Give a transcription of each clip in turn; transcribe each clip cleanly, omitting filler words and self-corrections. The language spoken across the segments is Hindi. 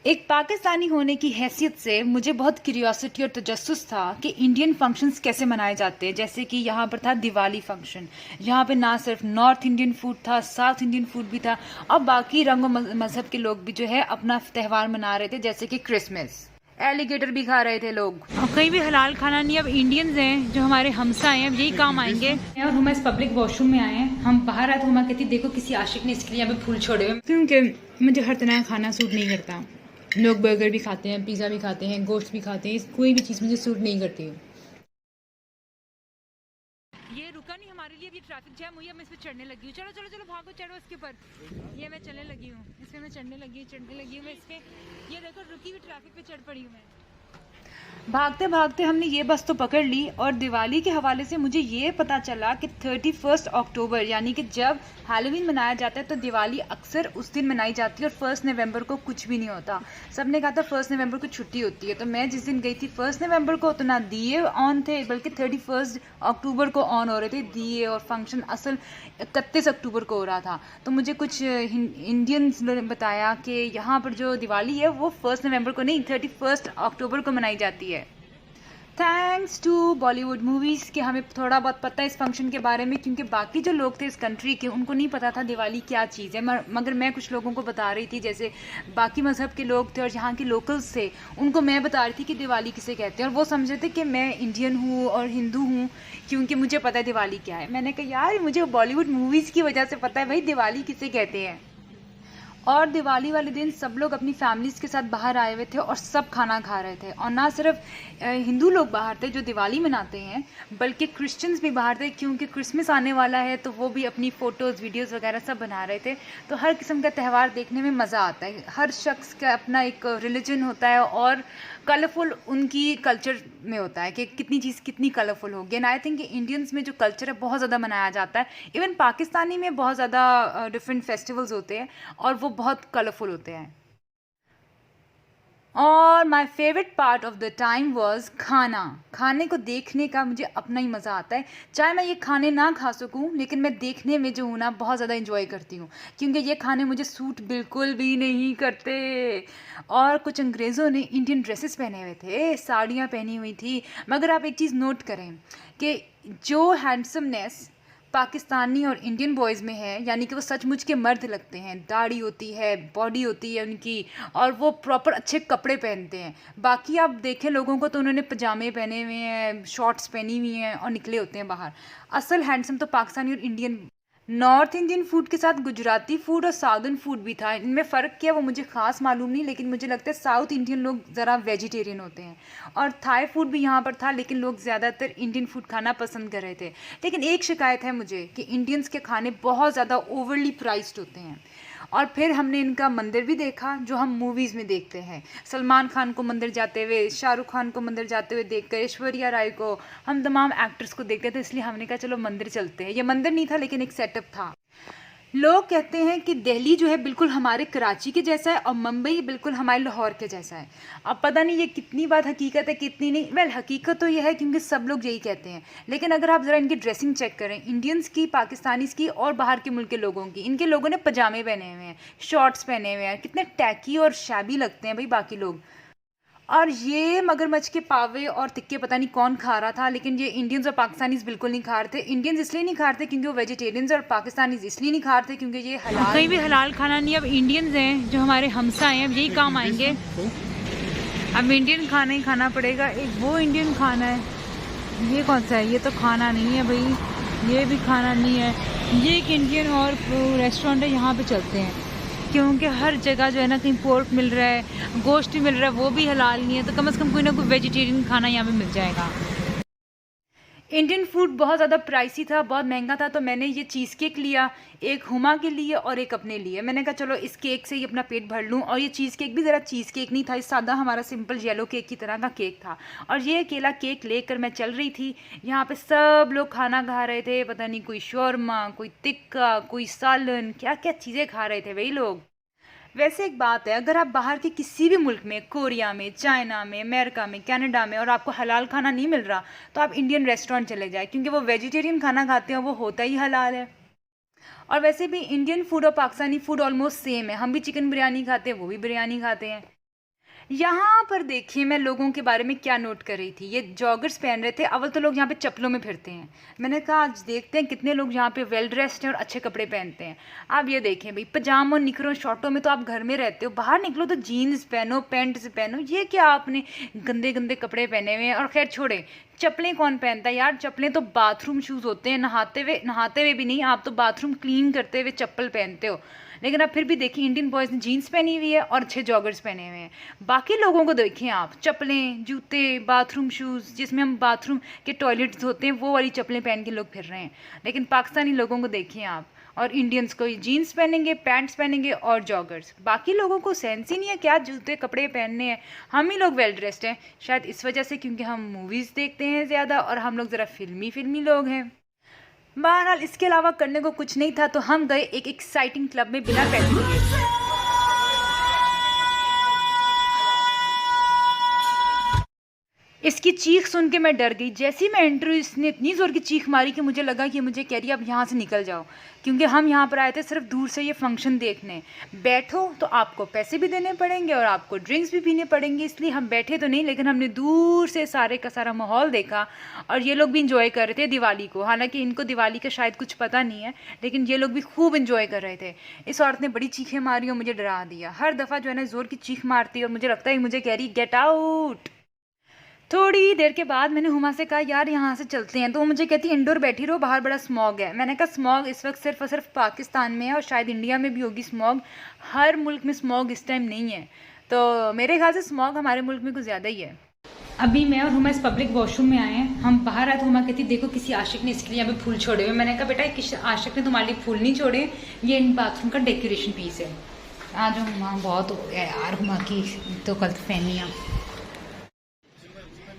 एक पाकिस्तानी होने की हैसियत से मुझे बहुत क्यूरियोसिटी और तजस्सुस था कि इंडियन फंक्शंस कैसे मनाए जाते हैं। जैसे कि यहाँ पर था दिवाली फंक्शन। यहाँ पे ना सिर्फ नॉर्थ इंडियन फूड था, साउथ इंडियन फूड भी था और बाकी रंग और मजहब के लोग भी जो है अपना त्यौहार मना रहे थे, जैसे कि क्रिसमस। एलिगेटर भी खा रहे थे लोग और कहीं भी हलाल खाना नहीं। अब इंडियंस हैं जो हमारे हमसा हैं, अब यही काम आएंगे। और हम इस पब्लिक वॉशरूम में आए हैं, हम बाहर आए तो हम कहती देखो किसी आशिक ने इसके लिए यहाँ पे फूल छोड़े हुए, क्योंकि मुझे हर तरह का खाना सूट नहीं करता। लोग बर्गर भी खाते हैं, पिज़्ज़ा भी खाते हैं, गोश्त भी खाते हैं, कोई भी चीज़ मुझे सूट नहीं करती। ये रुका नहीं हमारे लिए, अब ये ट्रैफिक जैम हुई है, मैं इस पर चढ़ने लगी हूँ। चलो चलो चलो भागो, चढ़ो इसके ऊपर। ये मैं चलने लगी हूँ, इस पर मैं चढ़ने लगी हूँ मैं इस पर। ये देखो रुकी हुई ट्रैफिक पे चढ़ पड़ी हूँ मैं। भागते भागते हमने ये बस तो पकड़ ली। और दिवाली के हवाले से मुझे ये पता चला कि 31 अक्टूबर यानी कि जब हैलोवीन मनाया जाता है तो दिवाली अक्सर उस दिन मनाई जाती है और 1 नवंबर को कुछ भी नहीं होता। सब ने कहा था 1 नवंबर को छुट्टी होती है, तो मैं जिस दिन गई थी 1 नवंबर को तो ना दिए ऑन थे, बल्कि 31 अक्टूबर को ऑन हो रहे थे दिए, और फंक्शन असल 31 अक्टूबर को हो रहा था। तो मुझे कुछ इंडियंस ने बताया कि यहाँ पर जो दिवाली है वो 1 नवंबर को नहीं, 31 अक्टूबर को मनाई जाती है। थैंक्स टू बॉलीवुड मूवीज़ कि हमें थोड़ा बहुत पता है इस फंक्शन के बारे में, क्योंकि बाकी जो लोग थे इस कंट्री के उनको नहीं पता था दिवाली क्या चीज़ है। मगर मैं कुछ लोगों को बता रही थी, जैसे बाकी मज़हब के लोग थे और यहाँ के लोकल्स थे, उनको मैं बता रही थी कि दिवाली किसे कहते हैं, और वो समझ रहे थे कि मैं इंडियन हूँ और हिंदू हूँ क्योंकि मुझे पता है दिवाली क्या है। मैंने कहा यार मुझे बॉलीवुड मूवीज़ की वजह से पता है भाई दिवाली किसे कहते हैं। और दिवाली वाले दिन सब लोग अपनी फैमिलीज़ के साथ बाहर आए हुए थे और सब खाना खा रहे थे। और ना सिर्फ हिंदू लोग बाहर थे जो दिवाली मनाते हैं, बल्कि क्रिश्चियंस भी बाहर थे, क्योंकि क्रिसमस आने वाला है तो वो भी अपनी फ़ोटोज़ वीडियोज़ वगैरह सब बना रहे थे। तो हर किस्म का त्यौहार देखने में मज़ा आता है। हर शख्स का अपना एक रिलीजन होता है और कलरफुल उनकी कल्चर में होता है कि कितनी चीज़ कितनी कलरफुल होगी। एंड आई थिंक इंडियंस में जो कल्चर है बहुत ज़्यादा मनाया जाता है। इवन पाकिस्तानी में बहुत ज़्यादा डिफरेंट फेस्टिवल्स होते हैं और वो बहुत कलरफुल होते हैं। और my favourite part of the time was खाना। खाने को देखने का मुझे अपना ही मज़ा आता है। चाहे मैं ये खाने ना खा सकूं, लेकिन मैं देखने में जो हूँ ना बहुत ज़्यादा इंजॉय करती हूँ, क्योंकि ये खाने मुझे सूट बिल्कुल भी नहीं करते। और कुछ अंग्रेज़ों ने इंडियन ड्रेसेस पहने हुए थे, साड़ियाँ पहनी हुई थी। मगर आप एक चीज़ नोट करें कि जो हैंडसमनेस पाकिस्तानी और इंडियन बॉयज़ में है, यानी कि वो सचमुच के मर्द लगते हैं, दाढ़ी होती है, बॉडी होती है उनकी, और वो प्रॉपर अच्छे कपड़े पहनते हैं। बाकी आप देखें लोगों को तो उन्होंने पजामे पहने हुए हैं, शॉर्ट्स पहनी हुई हैं और निकले होते हैं बाहर। असल हैंडसम तो पाकिस्तानी और इंडियन। नॉर्थ इंडियन फूड के साथ गुजराती फूड और साउदर्न फूड भी था। इनमें फ़र्क क्या वो मुझे ख़ास मालूम नहीं, लेकिन मुझे लगता है साउथ इंडियन लोग ज़रा वेजिटेरियन होते हैं। और थाई फूड भी यहाँ पर था, लेकिन लोग ज़्यादातर इंडियन फूड खाना पसंद कर रहे थे। लेकिन एक शिकायत है मुझे कि इंडियंस के खाने बहुत ज़्यादा ओवरली प्राइस्ड होते हैं। और फिर हमने इनका मंदिर भी देखा जो हम मूवीज़ में देखते हैं। सलमान खान को मंदिर जाते हुए, शाहरुख खान को मंदिर जाते हुए देखकर, ऐश्वर्या राय को, हम तमाम एक्टर्स को देखते थे, इसलिए हमने कहा चलो मंदिर चलते हैं। ये मंदिर नहीं था लेकिन एक सेटअप था। लोग कहते हैं कि दिल्ली जो है बिल्कुल हमारे कराची के जैसा है और मुंबई बिल्कुल हमारे लाहौर के जैसा है। अब पता नहीं ये कितनी बात हकीकत है कितनी नहीं। वेल हकीकत तो ये है क्योंकि सब लोग यही कहते हैं। लेकिन अगर आप ज़रा इनकी ड्रेसिंग चेक करें, इंडियंस की, पाकिस्तानीज़ की और बाहर के मुल्क के लोगों की, इनके लोगों ने पजामे पहने हुए हैं, शॉर्ट्स पहने हुए हैं, कितने टैकी और शैबी लगते हैं भाई बाकी लोग। और ये मगरमच्छ के पावे और टिक्के पता नहीं कौन खा रहा था, लेकिन ये इंडियंस और पाकिस्तानीज़ बिल्कुल नहीं खा रहे थे। इंडियंस इसलिए नहीं खा रहे थे क्योंकि वो वेजिटेरियंस, और पाकिस्तानीज़ इसलिए नहीं खा रहे थे क्योंकि ये हलाल, कहीं भी हलाल खाना नहीं। अब इंडियंस हैं जो हमारे हमसा हैं, अब यही काम आएंगे। अब इंडियन खाना ही खाना पड़ेगा। एक वो इंडियन खाना है, ये कौन सा है? ये तो खाना नहीं है भाई, ये भी खाना नहीं है। ये एक इंडियन और रेस्टोरेंट है, यहाँ पे चलते हैं, क्योंकि हर जगह जो है ना कहीं पोर्क मिल रहा है, गोश्त भी मिल रहा है, वो भी हलाल नहीं है, तो कम से कम कोई ना कोई वेजिटेरियन खाना यहाँ पे मिल जाएगा। इंडियन फूड बहुत ज़्यादा प्राइसी था, बहुत महंगा था, तो मैंने ये चीज़ केक लिया, एक हुमा के लिए और एक अपने लिए। मैंने कहा चलो इस केक से ही अपना पेट भर लूँ। और ये चीज़ केक भी ज़रा चीज़ केक नहीं था, ये सादा हमारा सिंपल येलो केक की तरह का केक था। और ये अकेला केक लेकर मैं चल रही थी। यहाँ पे सब लोग खाना खा रहे थे, पता नहीं कोई शौरमा, कोई टिक्का, कोई सालन, क्या क्या चीज़ें खा रहे थे वही लोग। वैसे एक बात है, अगर आप बाहर के किसी भी मुल्क में, कोरिया में, चाइना में, अमेरिका में, कनाडा में, और आपको हलाल खाना नहीं मिल रहा, तो आप इंडियन रेस्टोरेंट चले जाए, क्योंकि वो वेजिटेरियन खाना खाते हैं, वो होता ही हलाल है। और वैसे भी इंडियन फूड और पाकिस्तानी फूड ऑलमोस्ट सेम है। हम भी चिकन बिरयानी खाते हैं, वो भी बिरयानी खाते हैं। यहाँ पर देखिए मैं लोगों के बारे में क्या नोट कर रही थी। ये जॉगर्स पहन रहे थे। अव्वल तो लोग यहाँ पे चप्पलों में फिरते हैं। मैंने कहा आज देखते हैं कितने लोग यहाँ पे वेल ड्रेस्ड हैं और अच्छे कपड़े पहनते हैं। आप ये देखें भाई, पजामों निकरों शॉर्टों में तो आप घर में रहते हो, बाहर निकलो तो जीन्स पहनो, पैंट से पहनो। ये क्या आपने गंदे गंदे कपड़े पहने हुए हैं। और खैर छोड़े, चप्पलें कौन पहनता है यार। चप्पलें तो बाथरूम शूज़ होते हैं, नहाते हुए भी नहीं, आप तो बाथरूम क्लीन करते हुए चप्पल पहनते हो। लेकिन अब फिर भी देखिए इंडियन बॉयज़ ने जीन्स पहनी हुई है और अच्छे जॉगर्स पहने हुए हैं। बाकी लोगों को देखिए आप, चप्पलें, जूते, बाथरूम शूज़, जिसमें हम बाथरूम के टॉयलेट्स होते हैं वो वाली चप्पलें पहन के लोग फिर रहे हैं। लेकिन पाकिस्तानी लोगों को देखिए आप, और इंडियंस को जीन्स पहनेंगे, पैंट्स पहनेंगे और जॉगर्स। बाकी लोगों को सेंस ही नहीं है क्या जूते कपड़े पहनने हैं। हम ही लोग वेल ड्रेस्ड हैं, शायद इस वजह से क्योंकि हम मूवीज़ देखते हैं ज़्यादा और हम लोग ज़रा फिल्मी लोग हैं। बहरहाल इसके अलावा करने को कुछ नहीं था तो हम गए एक एक्साइटिंग क्लब में बिना पैसे दिए। इसकी चीख सुन के मैं डर गई। जैसे ही मैं एंट्री, इसने इतनी ज़ोर की चीख मारी कि मुझे लगा कि मुझे कह रही है अब यहाँ से निकल जाओ, क्योंकि हम यहाँ पर आए थे सिर्फ दूर से ये फंक्शन देखने। बैठो तो आपको पैसे भी देने पड़ेंगे और आपको ड्रिंक्स भी पीने पड़ेंगे, इसलिए हम बैठे तो नहीं, लेकिन हमने दूर से सारे का सारा माहौल देखा। और ये लोग भी इंजॉय कर रहे थे दिवाली को। हालांकि इनको दिवाली का शायद कुछ पता नहीं है, लेकिन ये लोग भी खूब इंजॉय कर रहे थे। इस औरत ने बड़ी चीखें मारी और मुझे डरा दिया। हर दफ़ा जो है ना ज़ोर की चीख मारती है और मुझे लगता है मुझे कह रही गेट आउट। थोड़ी देर के बाद मैंने हुमा से कहा यार यहाँ से चलते हैं, तो वो मुझे कहती इंडोर बैठी रहो, बाहर बड़ा स्मॉग है। मैंने कहा स्मॉग इस वक्त सिर्फ और सिर्फ पाकिस्तान में है और शायद इंडिया में भी होगी स्मॉग, हर मुल्क में स्मॉग इस टाइम नहीं है। तो मेरे ख्याल से स्मॉग हमारे मुल्क में कुछ ज़्यादा ही है। अभी मैं और हुमा इस पब्लिक वॉशरूम में आए हैं। हम बाहर आए तो हुमा कहती देखो किसी आशिक ने इसके लिए यहाँ पे फूल छोड़े हुए। मैंने कहा बेटा किसी आशिक ने तुम्हारे लिए फूल नहीं छोड़े, ये इन बाथरूम का डेकोरेशन पीस है। आज हुमा बहुत हो गया यार, हुमा की तो गलतफहमियाँ।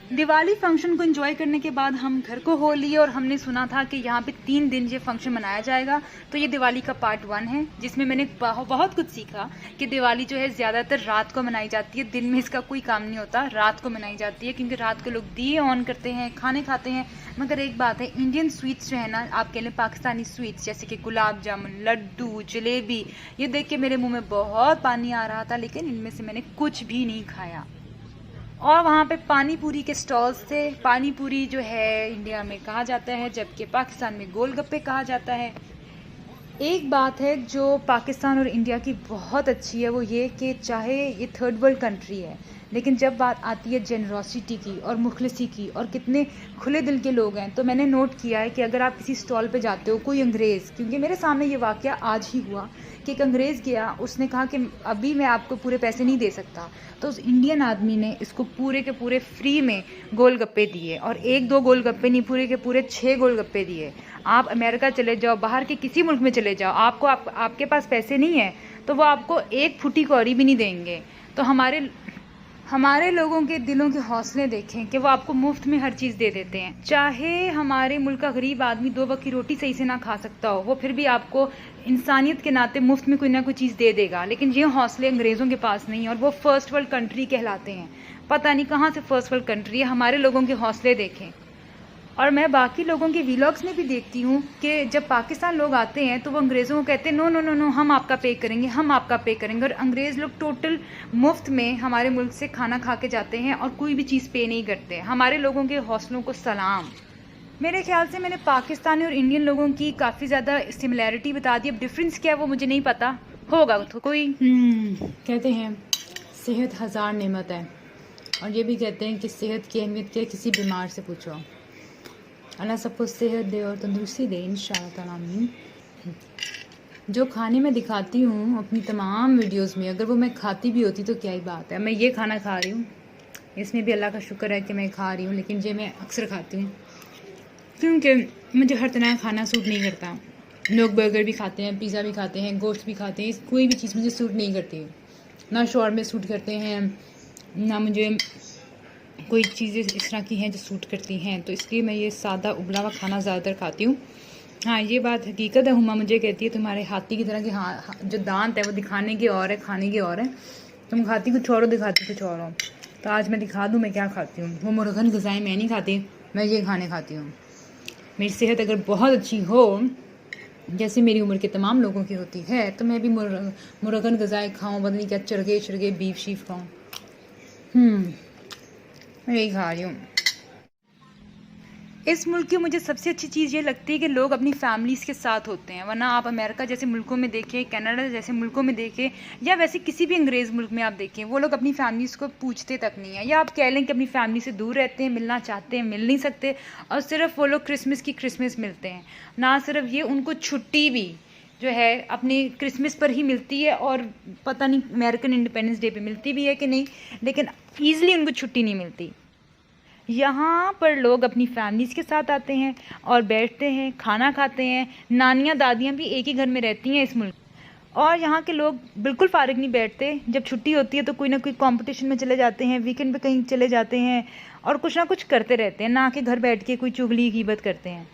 दिवाली फंक्शन को एंजॉय करने के बाद हम घर को हो लिए और हमने सुना था कि यहाँ पे 3 दिन ये फंक्शन मनाया जाएगा। तो ये दिवाली का पार्ट 1 है, जिसमें मैंने बहुत कुछ सीखा कि दिवाली जो है ज़्यादातर रात को मनाई जाती है। दिन में इसका कोई काम नहीं होता, रात को मनाई जाती है, क्योंकि रात को लोग दिए ऑन करते हैं, खाने खाते हैं। मगर एक बात है, इंडियन स्वीट्स जो है ना, आप कह लें पाकिस्तानी स्वीट्स, जैसे कि गुलाब जामुन, लड्डू, जलेबी, ये देख के मेरे मुँह में बहुत पानी आ रहा था, लेकिन इनमें से मैंने कुछ भी नहीं खाया। और वहाँ पे पानी पूरी के स्टॉल्स थे। पानी पूरी जो है इंडिया में कहा जाता है, जबकि पाकिस्तान में गोलगप्पे कहा जाता है। एक बात है जो पाकिस्तान और इंडिया की बहुत अच्छी है, वो ये कि चाहे ये थर्ड वर्ल्ड कंट्री है, लेकिन जब बात आती है जेनरोसिटी की और मुखलिसी की और कितने खुले दिल के लोग हैं, तो मैंने नोट किया है कि अगर आप किसी स्टॉल पे जाते हो, कोई अंग्रेज़, क्योंकि मेरे सामने ये वाक़या आज ही हुआ कि एक अंग्रेज़ गया, उसने कहा कि अभी मैं आपको पूरे पैसे नहीं दे सकता, तो उस इंडियन आदमी ने इसको पूरे के पूरे फ्री में गोलगप्पे दिए। और 1-2 गोलगप्पे नहीं, पूरे के पूरे 6 गोलगप्पे दिए। आप अमेरिका चले जाओ, बाहर के किसी मुल्क में चले जाओ, आपके पास पैसे नहीं है तो वो आपको एक फुटी कौड़ी भी नहीं देंगे। तो हमारे लोगों के दिलों के हौसले देखें कि वो आपको मुफ्त में हर चीज़ दे देते हैं। चाहे हमारे मुल्क का गरीब आदमी 2 वक्त की रोटी सही से ना खा सकता हो, वो फिर भी आपको इंसानियत के नाते मुफ्त में कोई ना कोई चीज़ दे देगा। लेकिन ये हौसले अंग्रेज़ों के पास नहीं, और वो फर्स्ट वर्ल्ड कंट्री कहलाते हैं। पता नहीं कहाँ से फर्स्ट वर्ल्ड कंट्री है। हमारे लोगों के हौसले देखें। और मैं बाकी लोगों के व्लॉग्स में भी देखती हूँ कि जब पाकिस्तान लोग आते हैं तो वो अंग्रेज़ों को कहते हैं नो नो नो नो, हम आपका पे करेंगे, हम आपका पे करेंगे। और अंग्रेज़ लोग टोटल मुफ्त में हमारे मुल्क से खाना खा के जाते हैं और कोई भी चीज़ पे नहीं करते। हमारे लोगों के हौसलों को सलाम। मेरे ख्याल से मैंने पाकिस्तानी और इंडियन लोगों की काफ़ी ज़्यादा सिमिलैरिटी बता दी। अब डिफरेंस क्या है वो मुझे नहीं पता, होगा तो कोई। कहते हैं सेहत हज़ार नेमत है, और ये भी कहते हैं कि सेहत की अहमियत क्या है किसी बीमार से पूछो। अल्लाह सबको सेहत दे और तंदुरुस्ती दे इंशाअल्लाह ताला आमीन। जो खाने में दिखाती हूँ अपनी तमाम वीडियोस में, अगर वो मैं खाती भी होती तो क्या ही बात है। मैं ये खाना खा रही हूँ, इसमें भी अल्लाह का शुक्र है कि मैं खा रही हूँ, लेकिन ये मैं अक्सर खाती हूँ क्योंकि मुझे हर तरह का खाना सूट नहीं करता। लोग बर्गर भी खाते हैं, पिज़्ज़ा भी खाते हैं, गोश्त भी खाते हैं, कोई भी चीज़ मुझे सूट नहीं करती। ना शौरमा सूट करते हैं, ना मुझे कोई चीज़ें इस तरह की हैं जो सूट करती हैं। तो इसलिए मैं ये सादा उबला हुआ खाना ज़्यादातर खाती हूँ। हाँ, ये बात हकीकत है। हुमा मुझे कहती है तुम्हारे हाथी की तरह के जो दांत है वो दिखाने की और है, खाने की और है। तुम खाती कुछ और हो, दिखाती कुछ और हो। तो आज मैं दिखा दूँ मैं क्या खाती हूँ। वो मुर्गन ग़िज़ाएँ मैं नहीं खाती, मैं ये खाने खाती हूँ। मेरी सेहत अगर बहुत अच्छी हो, जैसे मेरी उम्र के तमाम लोगों की होती है, तो मैं भी मुर्गन ग़िज़ाएँ खाऊँ, पता नहीं क्या चरगे बीफ शीफ खाऊँ। मैं यही खा रही हूँ। इस मुल्क की मुझे सबसे अच्छी चीज़ ये लगती है कि लोग अपनी फैमिलीज़ के साथ होते हैं, वरना आप अमेरिका जैसे मुल्कों में देखें, कनाडा जैसे मुल्कों में देखें, या वैसे किसी भी अंग्रेज़ मुल्क में आप देखें, वो लोग अपनी फैमिलीज़ को पूछते तक नहीं है, या आप कह लें कि अपनी फैमिली से दूर रहते हैं, मिलना चाहते हैं मिल नहीं सकते, और सिर्फ वो लोग क्रिसमस की क्रिसमस मिलते हैं। ना सिर्फ ये, उनको छुट्टी भी जो है अपनी क्रिसमस पर ही मिलती है, और पता नहीं अमेरिकन इंडिपेंडेंस डे पे मिलती भी है कि नहीं, लेकिन ईज़िली उनको छुट्टी नहीं मिलती। यहाँ पर लोग अपनी फैमिलीज़ के साथ आते हैं और बैठते हैं, खाना खाते हैं। नानियाँ दादियाँ भी एक ही घर में रहती हैं इस मुल्क, और यहाँ के लोग बिल्कुल फारिग नहीं बैठते। जब छुट्टी होती है तो कोई ना कोई कंपटीशन में चले जाते हैं, वीकेंड पे कहीं चले जाते हैं, और कुछ ना कुछ करते रहते हैं, ना कि घर बैठ के कोई चुगली गीबत करते हैं।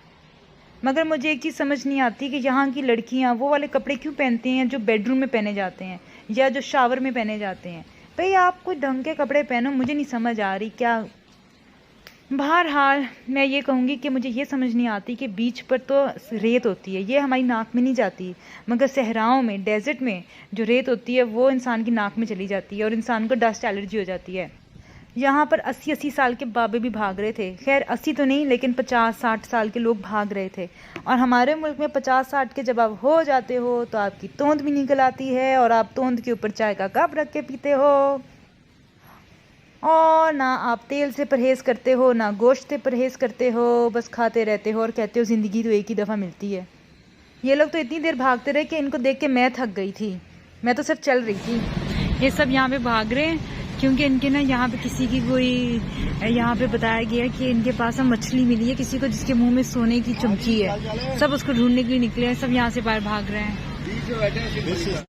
मगर मुझे एक चीज़ समझ नहीं आती कि यहाँ की लड़कियाँ वो वाले कपड़े क्यों पहनती हैं जो बेडरूम में पहने जाते हैं या जो शावर में पहने जाते हैं। भाई आप कोई ढंग के कपड़े पहनो, मुझे नहीं समझ आ रही क्या। बहरहाल मैं ये कहूँगी कि मुझे ये समझ नहीं आती कि बीच पर तो रेत होती है, ये हमारी नाक में नहीं जाती, मगर सहराओं में, डेजर्ट में जो रेत होती है वो इंसान की नाक में चली जाती है और इंसान को डस्ट एलर्जी हो जाती है। यहाँ पर 80-80 साल के बाबे भी भाग रहे थे, खैर 80 तो नहीं लेकिन 50-60 साल के लोग भाग रहे थे। और हमारे मुल्क में 50-60 के जब आप हो जाते हो तो आपकी तोंद भी निकल आती है, और आप तोंद के ऊपर चाय का कप रख के पीते हो, और ना आप तेल से परहेज़ करते हो, ना गोश्त से परहेज़ करते हो, बस खाते रहते हो और कहते हो ज़िंदगी तो एक ही दफ़ा मिलती है। ये लोग तो इतनी देर भागते रहे कि इनको देख के मैं थक गई थी, मैं तो सिर्फ चल रही थी। ये सब यहाँ पे भाग रहे हैं क्योंकि इनके ना यहाँ पे किसी की कोई, यहाँ पे बताया गया कि इनके पास ना मछली मिली है किसी को जिसके मुँह में सोने की चमकी है। सब उसको ढूंढने के लिए निकले हैं, सब यहाँ से बाहर भाग रहे हैं।